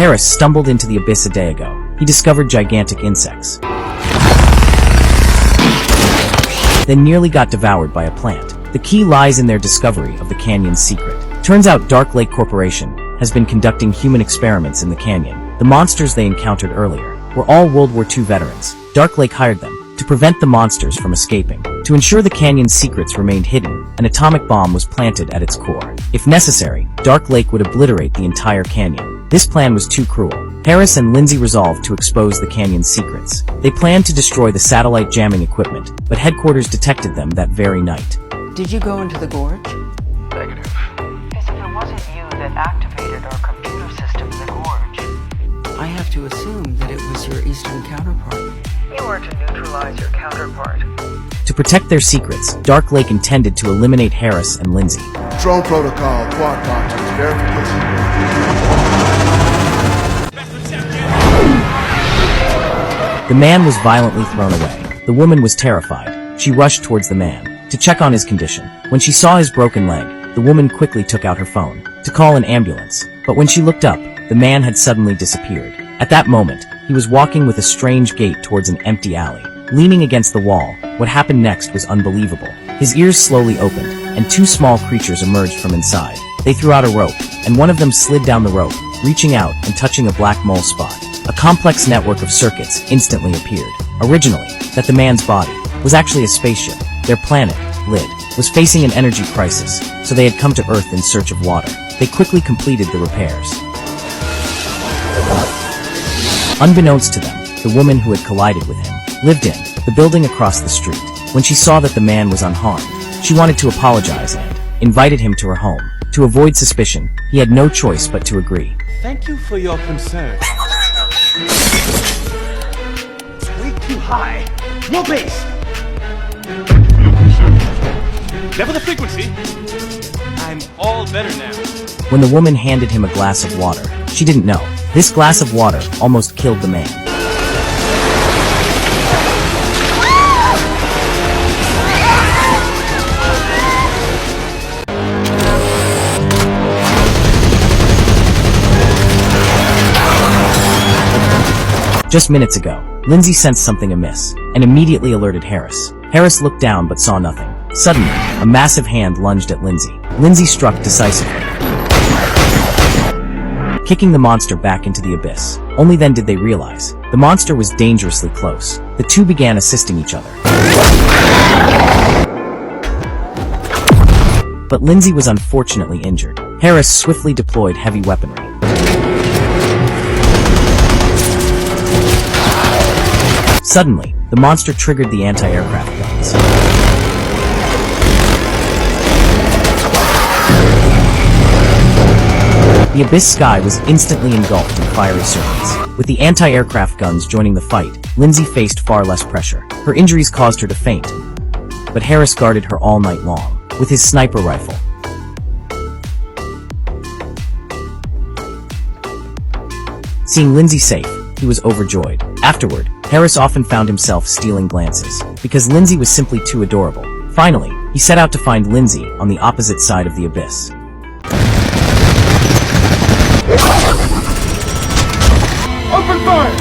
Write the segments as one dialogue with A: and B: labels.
A: Harris stumbled into the abyss a day ago. He discovered gigantic insects, then nearly got devoured by a plant. The key lies in their discovery of the canyon's secret. Turns out Dark Lake Corporation has been conducting human experiments in the canyon. The monsters they encountered earlier were all World War II veterans. Dark Lake hired them to prevent the monsters from escaping. To ensure the canyon's secrets remained hidden, an atomic bomb was planted at its core. If necessary, Dark Lake would obliterate the entire canyon. This plan was too cruel. Harris and Lindsay resolved to expose the canyon's secrets. They planned to destroy the satellite jamming equipment, but headquarters detected them that very night.
B: Did you go into the gorge?
C: Negative.
B: Because if it wasn't you that activated our computer system in the gorge, I have to assume that it was your eastern counterpart. You were to neutralize your counterpart.
A: To protect their secrets, Dark Lake intended to eliminate Harris and Lindsay.
D: Drone protocol, quadcopters, verification.
A: The man was violently thrown away. The woman was terrified. She rushed towards the man to check on his condition. When she saw his broken leg, the woman quickly took out her phone to call an ambulance. But when she looked up, the man had suddenly disappeared. At that moment, he was walking with a strange gait towards an empty alley. Leaning against the wall, what happened next was unbelievable. His ears slowly opened, and two small creatures emerged from inside. They threw out a rope, and one of them slid down the rope, reaching out and touching a black mole spot. A complex network of circuits instantly appeared. Originally, that the man's body was actually a spaceship. Their planet, Lid, was facing an energy crisis, so they had come to Earth in search of water. They quickly completed the repairs. Unbeknownst to them, the woman who had collided with him lived in the building across the street. When she saw that the man was unharmed, she wanted to apologize and invited him to her home. To avoid suspicion, he had no choice but to agree.
E: Thank you for your concern. It's way too high. More bass. Level the frequency. I'm all better now.
A: When the woman handed him a glass of water, she didn't know. This glass of water almost killed the man. Just minutes ago, Lindsay sensed something amiss, and immediately alerted Harris. Harris looked down but saw nothing. Suddenly, a massive hand lunged at Lindsay. Lindsay struck decisively, kicking the monster back into the abyss. Only then did they realize the monster was dangerously close. The two began assisting each other. But Lindsay was unfortunately injured. Harris swiftly deployed heavy weaponry. Suddenly, the monster triggered the anti-aircraft guns. The abyss sky was instantly engulfed in fiery circles. With the anti-aircraft guns joining the fight, Lindsay faced far less pressure. Her injuries caused her to faint, but Harris guarded her all night long with his sniper rifle. Seeing Lindsay safe, he was overjoyed. Afterward, Harris often found himself stealing glances, because Lindsay was simply too adorable. Finally, he set out to find Lindsay on the opposite side of the abyss.
E: Open fire!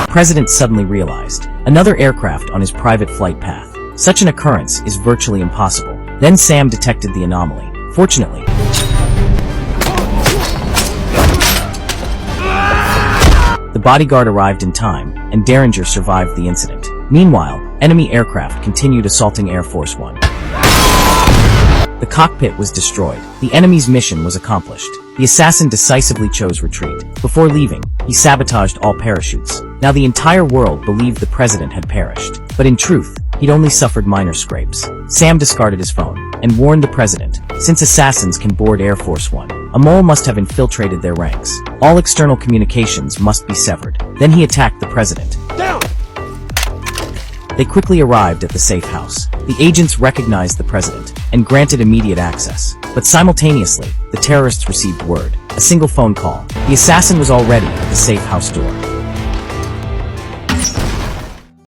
A: The president suddenly realized another aircraft on his private flight path. Such an occurrence is virtually impossible. Then Sam detected the anomaly. Fortunately, the bodyguard arrived in time, and Derringer survived the incident. Meanwhile, enemy aircraft continued assaulting Air Force One. The cockpit was destroyed. The enemy's mission was accomplished. The assassin decisively chose retreat. Before leaving, he sabotaged all parachutes. Now the entire world believed the president had perished. But in truth, he'd only suffered minor scrapes. Sam discarded his phone and warned the president, since assassins can board Air Force One, a mole must have infiltrated their ranks. All external communications must be severed. Then he attacked the president.
E: Down!
A: They quickly arrived at the safe house. The agents recognized the president and granted immediate access. But simultaneously, the terrorists received word. A single phone call. The assassin was already at the safe house door.